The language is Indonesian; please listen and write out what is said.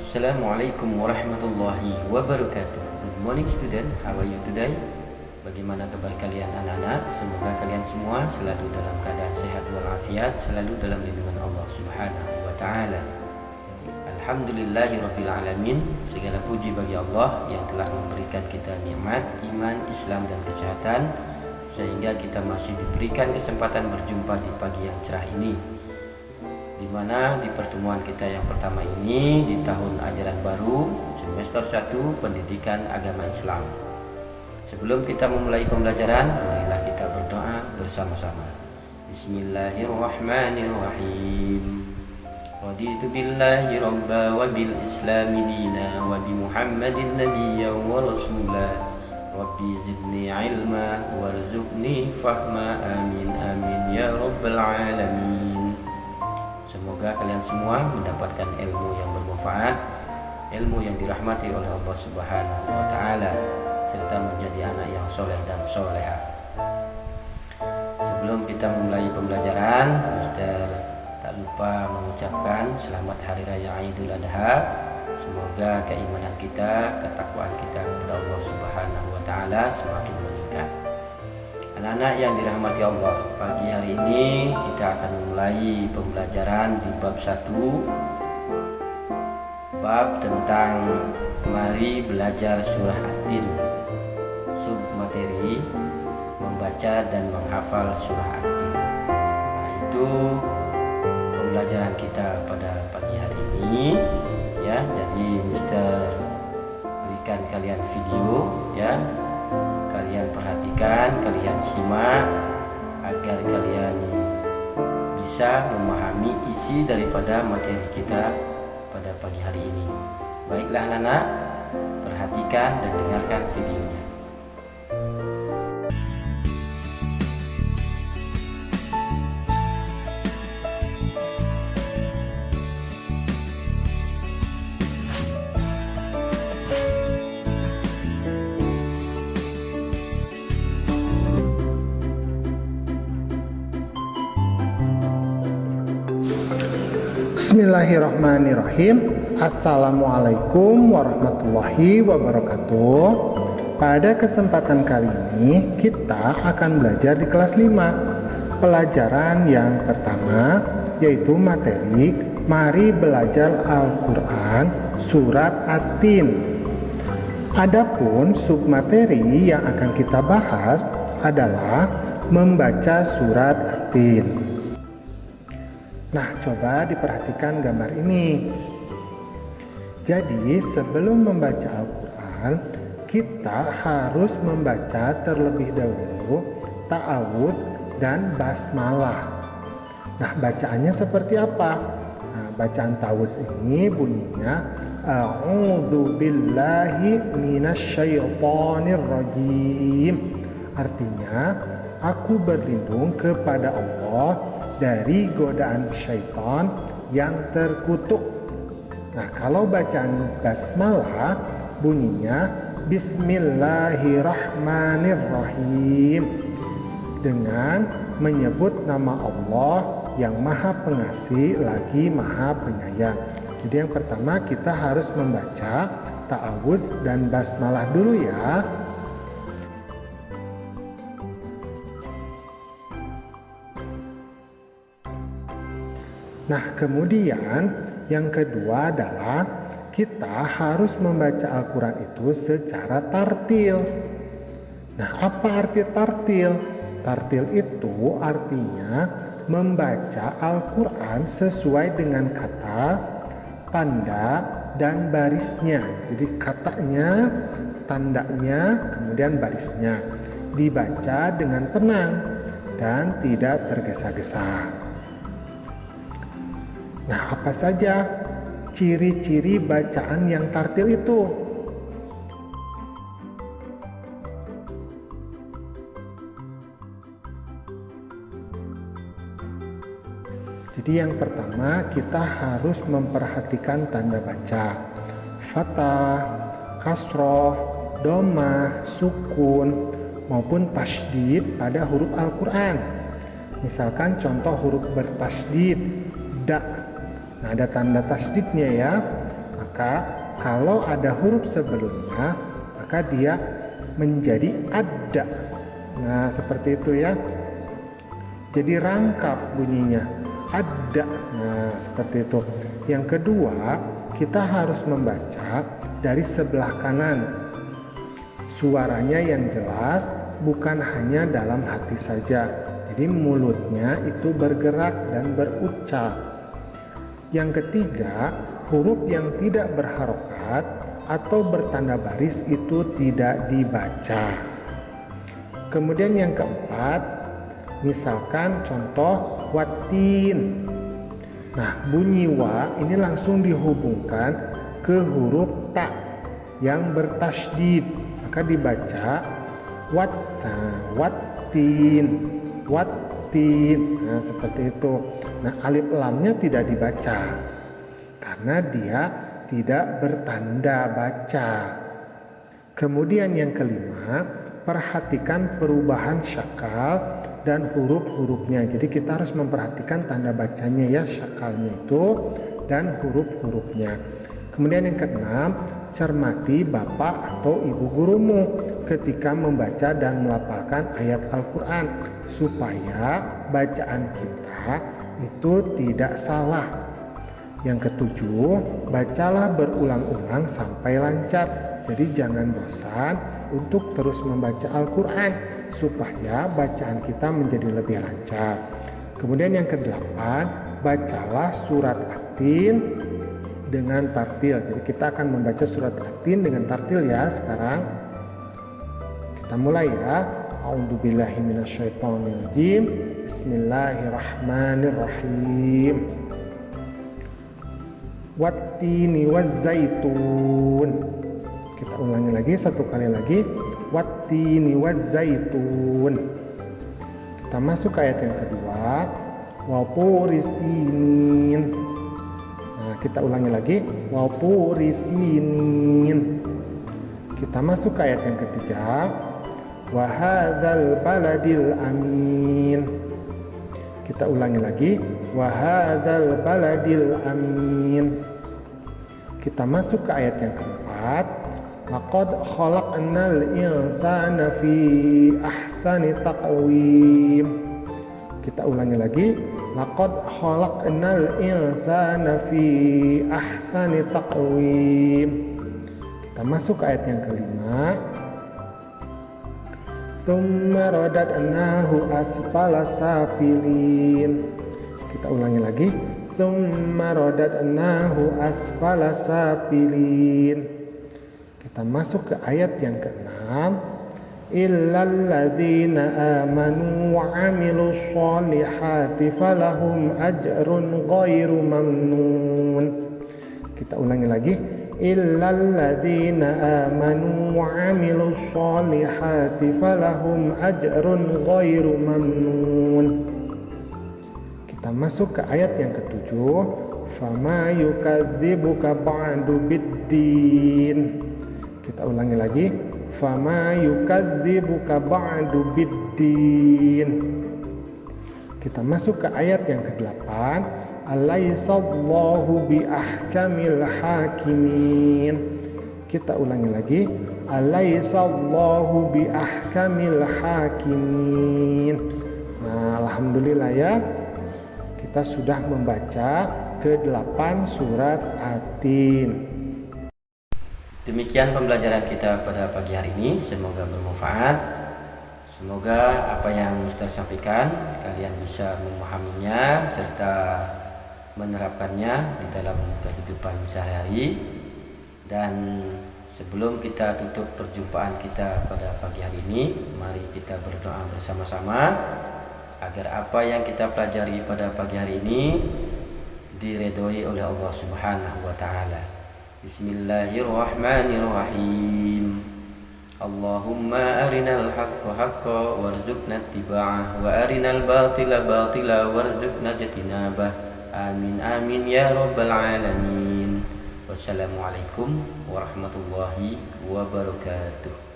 Assalamualaikum warahmatullahi wabarakatuh. Good morning student, how are you today? Bagaimana kabar kalian anak-anak? Semoga kalian semua selalu dalam keadaan sehat walafiat, selalu dalam lindungan Allah Subhanahu wa taala. Alhamdulillahirabbil alamin. Segala puji bagi Allah yang telah memberikan kita nikmat iman, Islam dan kesehatan sehingga kita masih diberikan kesempatan berjumpa di pagi yang cerah ini, di mana di pertemuan kita yang pertama ini di tahun ajaran baru semester 1 Pendidikan Agama Islam. Sebelum kita memulai pembelajaran, marilah kita berdoa bersama-sama. Bismillahirrahmanirrahim. Raditu billahi rabba wa bil islami dina wa bi Muhammadin nabiyya wa rasula. Rabbi zidni ilma warzuqni fahma, amin amin ya rabbal alamin. Semoga kalian semua mendapatkan ilmu yang bermanfaat, ilmu yang dirahmati oleh Allah Subhanahu wa taala, serta menjadi anak yang soleh dan soleha. Sebelum kita memulai pembelajaran, Mister tak lupa mengucapkan selamat Hari Raya Idul Adha. Semoga keimanan kita, ketakwaan kita kepada Allah Subhanahu wa taala semakin meningkat. Anak-anak yang dirahmati Allah, pagi hari ini kita akan memulai pembelajaran di bab 1, bab tentang mari belajar surah At-Tin. Submateri membaca dan menghafal surah At-Tin. Nah, itu pembelajaran kita pada pagi hari ini ya. Jadi Mister berikan kalian video ya. Kalian perhatikan, kalian simak agar kalian bisa memahami isi daripada materi kita pada pagi hari ini. Baiklah anak-anak, perhatikan dan dengarkan videonya. Bismillahirrahmanirrahim. Assalamualaikum warahmatullahi wabarakatuh. Pada kesempatan kali ini kita akan belajar di kelas 5. Pelajaran yang pertama yaitu materi mari belajar Al-Quran surat At-Tin. Adapun submateri yang akan kita bahas adalah membaca surat At-Tin. Nah, coba diperhatikan gambar ini. Jadi, sebelum membaca Al-Quran, kita harus membaca terlebih dahulu ta'awudz dan basmalah. Nah, bacaannya seperti apa? Nah, bacaan ta'awudz ini bunyinya A'udzu billahi minasyaitonir rajim. Artinya, aku berlindung kepada Allah dari godaan syaitan yang terkutuk. Nah, kalau bacaan basmalah bunyinya Bismillahirrahmanirrahim, dengan menyebut nama Allah yang Maha Pengasih lagi Maha Penyayang. Jadi yang pertama kita harus membaca ta'awudz dan basmalah dulu ya. Nah, kemudian yang kedua adalah kita harus membaca Al-Quran itu secara tartil. Nah, apa arti tartil? Tartil itu artinya membaca Al-Quran sesuai dengan kata, tanda, dan barisnya. Jadi katanya, tandanya, kemudian barisnya. Dibaca dengan tenang dan tidak tergesa-gesa. Nah, apa saja ciri-ciri bacaan yang tartil itu? Jadi yang pertama kita harus memperhatikan tanda baca. Fathah, kasroh, dhammah, sukun, maupun tasydid pada huruf Al-Quran. Misalkan contoh huruf bertasydid, da. Nah, ada tanda tasydidnya ya. maka kalau ada huruf sebelumnya, maka dia menjadi adda. Nah, seperti itu ya. Jadi rangkap bunyinya, adda. Nah, seperti itu. Yang kedua, kita harus membaca dari sebelah kanan. Suaranya yang jelas, bukan hanya dalam hati saja. Jadi mulutnya itu bergerak dan berucap. Yang ketiga, huruf yang tidak berharokat atau bertanda baris itu tidak dibaca. Kemudian yang keempat, misalkan contoh watin. Nah, bunyi wa ini langsung dihubungkan ke huruf ta yang bertasydid, maka dibaca watta, wattin, wattin. Nah, seperti itu. Nah, alif lamnya tidak dibaca karena dia tidak bertanda baca. Kemudian yang kelima, perhatikan perubahan syakal dan huruf-hurufnya. Jadi kita harus memperhatikan tanda bacanya ya, syakalnya itu dan huruf-hurufnya. Kemudian yang keenam, cermati bapak atau ibu gurumu ketika membaca dan melafalkan ayat Al-Quran supaya bacaan kita itu tidak salah. Yang ketujuh, bacalah berulang-ulang sampai lancar. Jadi jangan bosan untuk terus membaca Al-Quran supaya bacaan kita menjadi lebih lancar. Kemudian yang kedelapan, bacalah surat At-Tin dengan tartil. Jadi kita akan membaca surat At-Tin dengan tartil ya sekarang. Kita mulai ya. A'udzubillahi minasyaitonirrajim. Bismillahirrahmanirrahim. Wattini wazzaitun. Kita ulangi lagi satu kali lagi. Wattini wazzaitun. Kita masuk ke ayat yang kedua. Wa turi sinin. Nah, kita ulangi lagi. Wa turi sinin. Kita masuk ke ayat yang ketiga. Wa hadzal baladil amin. Kita ulangi lagi. Wa hadzal baladil amin. Kita masuk ke ayat yang keempat. Laqad khalaqnal insana fi ahsani taqwim. Kita ulangi lagi. Laqad khalaqnal insana fi ahsani taqwim. Kita masuk ke ayat yang kelima. Tsumma radadnahu asfala safilin. Kita ulangi lagi. Tsumma radadnahu asfala safilin. Kita masuk ke ayat yang ke-6. Illal ladzina amanu wa 'amilus sholihati falahum ajrun ghairu mamnun. Kita ulangi lagi. Illal ladzina amanu wa 'amilus sholihati falahum ajrun ghairu mamnun. Kita masuk ke ayat yang ke-7. Fama yukadzibuka ba'du biddin. Kita ulangi lagi. Fama yukadzibuka ba'du biddin. Kita masuk ke ayat yang ke-8. Alaysallahu bi ahkamil hakimin. Kita ulangi lagi. Alaysallahu bi ahkamil hakimin. Nah, alhamdulillah ya. Kita sudah membaca ke-8 surat At-Tin. Demikian pembelajaran kita pada pagi hari ini. Semoga bermanfaat. Semoga apa yang Mister sampaikan kalian bisa memahaminya serta menerapkannya di dalam kehidupan sehari-hari. Dan sebelum kita tutup perjumpaan kita pada pagi hari ini, mari kita berdoa bersama-sama agar apa yang kita pelajari pada pagi hari ini diredhoi oleh Allah Subhanahu wa taala. Bismillahirrahmanirrahim. Allahumma arinal haqqa haqqa warzuqna ittiba'ah wa arinal batila batila warzuqna ijtinabah. Amin amin ya rabbal alamin. Wassalamualaikum warahmatullahi wabarakatuh.